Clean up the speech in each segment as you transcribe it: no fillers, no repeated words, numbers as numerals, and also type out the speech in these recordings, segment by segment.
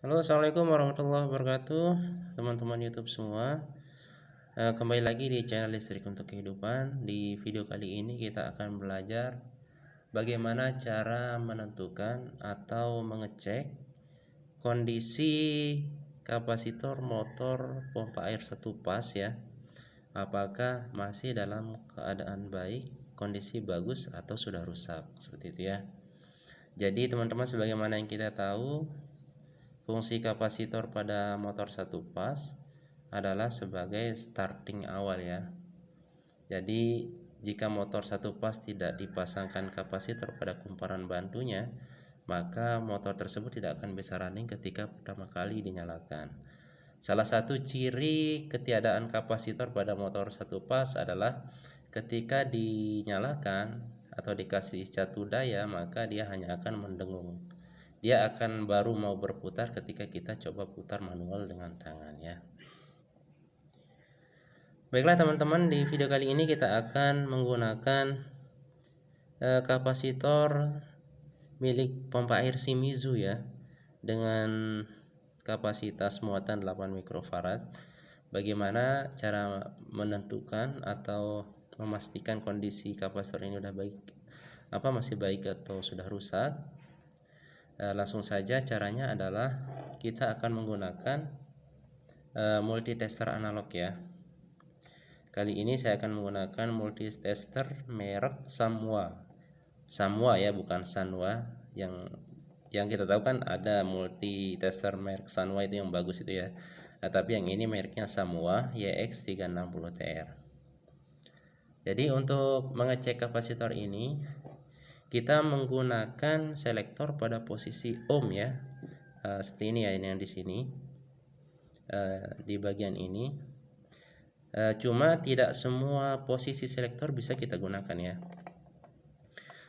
Halo, assalamualaikum warahmatullahi wabarakatuh, teman-teman YouTube semua. Kembali lagi di channel Listrik untuk Kehidupan. Di video kali ini kita akan belajar bagaimana cara menentukan atau mengecek kondisi kapasitor motor pompa air satu pas ya. Apakah masih dalam keadaan baik, kondisi bagus atau sudah rusak, seperti itu ya. Jadi teman-teman, sebagaimana yang kita tahu, fungsi kapasitor pada motor satu pas adalah sebagai starting awal ya. Jadi jika motor satu pas tidak dipasangkan kapasitor pada kumparan bantunya, maka motor tersebut tidak akan bisa running ketika pertama kali dinyalakan. Salah satu ciri ketiadaan kapasitor pada motor satu pas adalah ketika dinyalakan atau dikasih catu daya, maka dia hanya akan mendengung. Dia akan baru mau berputar ketika kita coba putar manual dengan tangan ya. Baiklah teman-teman, di video kali ini kita akan menggunakan kapasitor milik pompa air Shimizu ya, dengan kapasitas muatan 8 mikrofarad. Bagaimana cara menentukan atau memastikan kondisi kapasitor ini udah baik, masih baik atau sudah rusak? Langsung saja, caranya adalah kita akan menggunakan multitester analog ya. Kali ini saya akan menggunakan multitester merek Sanwa ya, bukan Sanwa. Yang kita tahu kan ada multitester merek Sanwa itu yang bagus itu ya. Tapi yang ini mereknya Sanwa YX360TR. Jadi untuk mengecek kapasitor ini, kita menggunakan selektor pada posisi ohm ya. Seperti ini ya, ini yang di sini, di bagian ini. Cuma tidak semua posisi selektor bisa kita gunakan ya.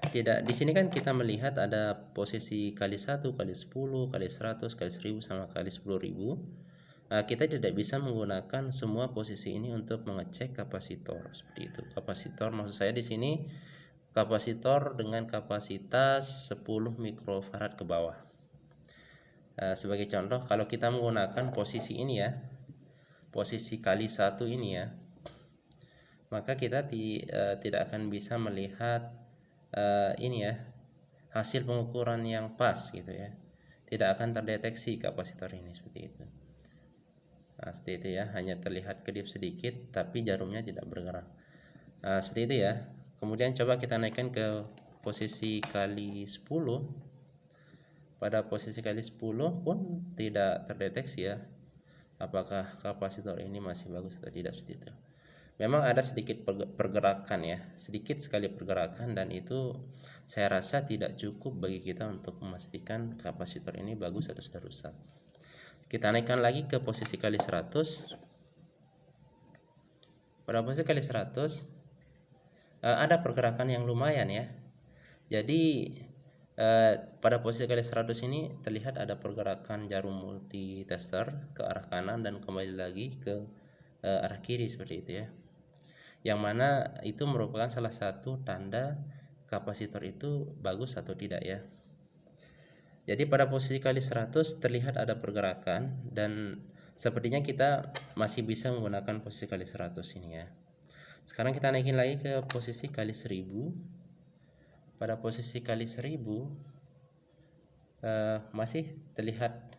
Tidak, di sini kan kita melihat ada posisi kali 1, kali 10, kali 100, kali 1000 sama kali 10.000. Kita tidak bisa menggunakan semua posisi ini untuk mengecek kapasitor seperti itu. Kapasitor maksud saya di sini kapasitor dengan kapasitas 10 mikrofarad ke bawah. Sebagai contoh, kalau kita menggunakan posisi ini ya, posisi kali 1 ini ya, maka kita tidak akan bisa melihat ini ya, hasil pengukuran yang pas gitu ya. Tidak akan terdeteksi kapasitor ini seperti itu. Seperti itu ya, hanya terlihat kedip sedikit tapi jarumnya tidak bergerak. Seperti itu ya. Kemudian coba kita naikkan ke posisi kali 10. Pada posisi kali 10 pun tidak terdeteksi ya, apakah kapasitor ini masih bagus atau tidak, seperti itu. Memang ada sedikit pergerakan ya, sedikit sekali pergerakan, dan itu saya rasa tidak cukup bagi kita untuk memastikan kapasitor ini bagus atau sudah rusak. Kita naikkan lagi ke posisi kali 100. Pada posisi kali 100 ada pergerakan yang lumayan ya. Jadi pada posisi kali 100 ini terlihat ada pergerakan jarum multitester ke arah kanan dan kembali lagi ke arah kiri seperti itu ya. Yang mana itu merupakan salah satu tanda kapasitor itu bagus atau tidak ya. Jadi pada posisi kali 100 terlihat ada pergerakan, dan sepertinya kita masih bisa menggunakan posisi kali 100 ini ya. Sekarang kita naikin lagi ke posisi kali 1000. Pada posisi kali 1000 masih terlihat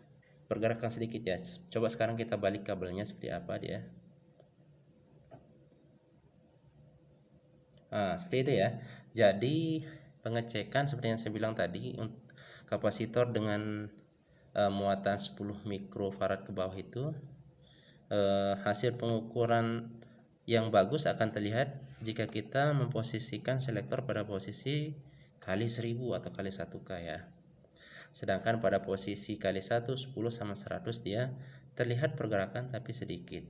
pergerakan sedikit ya. Coba sekarang kita balik kabelnya seperti apa dia. Seperti itu ya. Jadi pengecekan seperti yang saya bilang tadi, kapasitor dengan muatan 10 mikrofarad ke bawah itu, hasil pengukuran yang bagus akan terlihat jika kita memposisikan selektor pada posisi kali 1000 atau kali 1K ya. Sedangkan pada posisi kali 1, 10 sama 100 dia terlihat pergerakan tapi sedikit.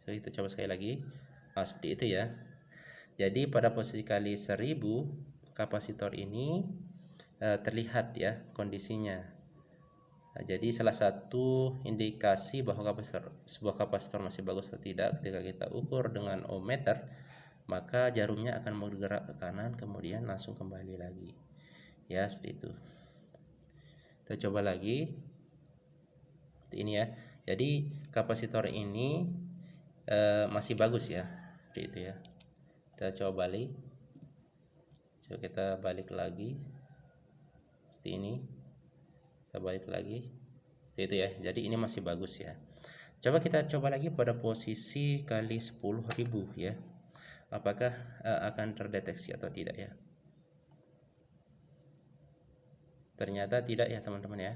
Kita coba sekali lagi. Seperti itu ya. Jadi pada posisi kali 1000 kapasitor ini terlihat ya kondisinya. Jadi salah satu indikasi bahwa sebuah kapasitor masih bagus atau tidak ketika kita ukur dengan ohmmeter, maka jarumnya akan bergerak ke kanan kemudian langsung kembali lagi ya, seperti itu. Kita coba lagi. seperti ini ya. Jadi kapasitor ini masih bagus ya, seperti itu ya. Kita coba balik, coba kita balik lagi seperti ini, kita balik lagi seperti itu ya. Jadi ini masih bagus ya. Coba kita coba lagi pada posisi kali 10.000 ya, apakah akan terdeteksi atau tidak ya. Ternyata tidak ya teman-teman ya.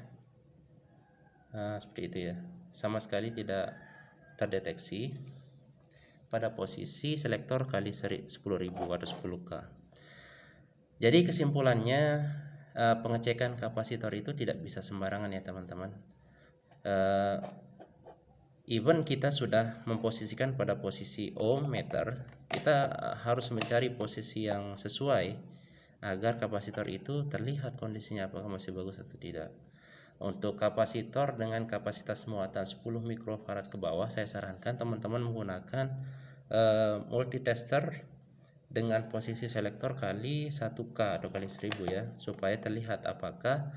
Seperti itu ya, sama sekali tidak terdeteksi pada posisi selektor kali 10.000 atau 10K. Jadi kesimpulannya, pengecekan kapasitor itu tidak bisa sembarangan ya teman-teman. Even kita sudah memposisikan pada posisi ohm meter, kita harus mencari posisi yang sesuai agar kapasitor itu terlihat kondisinya apakah masih bagus atau tidak. Untuk kapasitor dengan kapasitas muatan 10 mikrofarad ke bawah, saya sarankan teman-teman menggunakan multitester dengan posisi selektor kali 1K atau kali 1000 ya, supaya terlihat apakah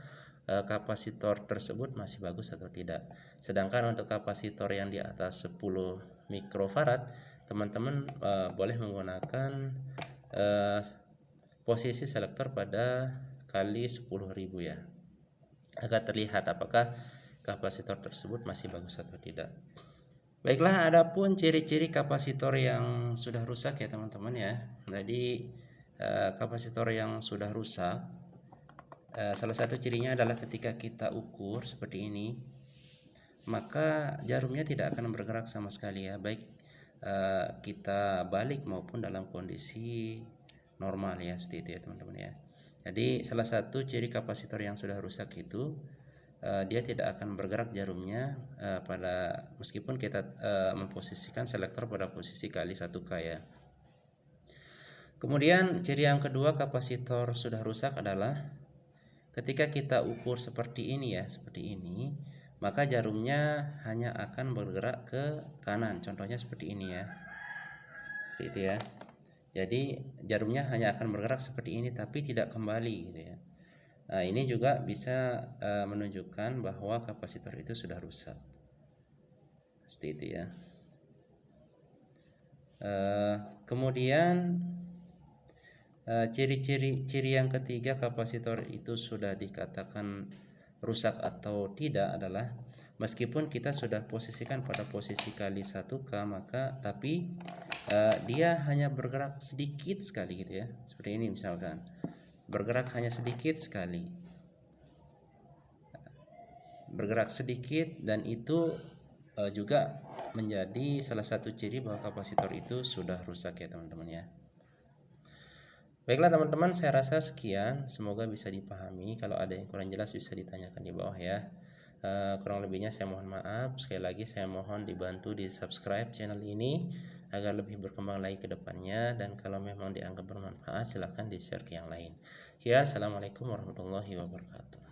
kapasitor tersebut masih bagus atau tidak. Sedangkan untuk kapasitor yang di atas 10 mikrofarad, teman-teman boleh menggunakan posisi selektor pada kali 10.000 ya, agar terlihat apakah kapasitor tersebut masih bagus atau tidak. Baiklah, adapun ciri-ciri kapasitor yang sudah rusak ya teman-teman ya. Jadi kapasitor yang sudah rusak, salah satu cirinya adalah ketika kita ukur seperti ini, maka jarumnya tidak akan bergerak sama sekali ya, baik kita balik maupun dalam kondisi normal ya, seperti itu ya teman-teman ya. Jadi salah satu ciri kapasitor yang sudah rusak itu dia tidak akan bergerak jarumnya pada meskipun kita memposisikan selektor pada posisi kali 1K ya. Kemudian ciri yang kedua kapasitor sudah rusak adalah ketika kita ukur seperti ini ya, seperti ini, maka jarumnya hanya akan bergerak ke kanan, contohnya seperti ini ya, seperti itu ya. Jadi jarumnya hanya akan bergerak seperti ini tapi tidak kembali gitu ya. Nah, ini juga bisa menunjukkan bahwa kapasitor itu sudah rusak, seperti itu ya. Kemudian ciri yang ketiga kapasitor itu sudah dikatakan rusak atau tidak adalah meskipun kita sudah posisikan pada posisi kali 1K, maka tapi dia hanya bergerak sedikit sekali gitu ya, seperti ini misalkan, bergerak hanya sedikit sekali, bergerak sedikit, dan itu juga menjadi salah satu ciri bahwa kapasitor itu sudah rusak ya teman-teman ya. Baiklah teman-teman, saya rasa sekian, semoga bisa dipahami. Kalau ada yang kurang jelas bisa ditanyakan di bawah ya. Kurang lebihnya saya mohon maaf. Sekali lagi saya mohon dibantu di subscribe channel ini agar lebih berkembang lagi ke depannya, dan kalau memang dianggap bermanfaat silahkan di share ke yang lain. Ya, assalamualaikum warahmatullahi wabarakatuh.